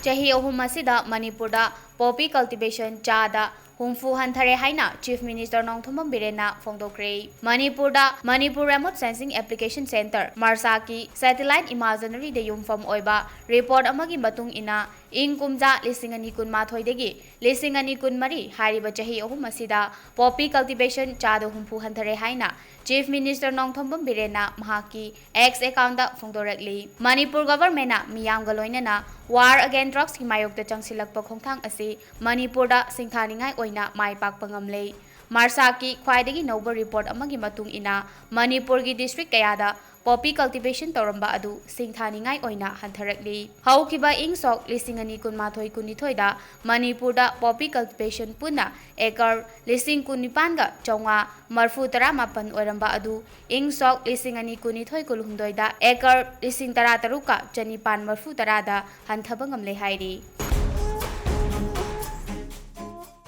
chahi ahum asida Manipurda poppy cultivation chada humfu hanthare haina Chief Minister Nongthombam Birena Phongdokre. Manipur Remote Sensing Application Center Marsaki Satellite Imaginary de Yumfam Oiba report amagi matung ina ing kumja lisingani kun mathoidegi lisingani kun mari hariba chahi ahum asida poppy cultivation chada humfu hanthare haina Chief Minister Nongthombam Birena mahaki X account da phongdorekli. Manipur government na miyamga loinana War Against Drugs ki mayokta changsilakpa khongthang asi Manipurda singthaningai oina mai pakpa ngamlei. Marsaki khwaidagi noba report amagi matung ina Manipur gi district kayada poppy cultivation toramba adu singthaningai oina hantharakli. Haukiba ingsok lisingani kunmathoi kunithoi da Manipurda poppy cultivation puna ekar lising kunipan ga chonga marfu tara mapan oramba adu ingsok lisingani kunithoi kulhumdoi da ekar lising tara taruka chanipan marfu tara da hanthabang amle hairi.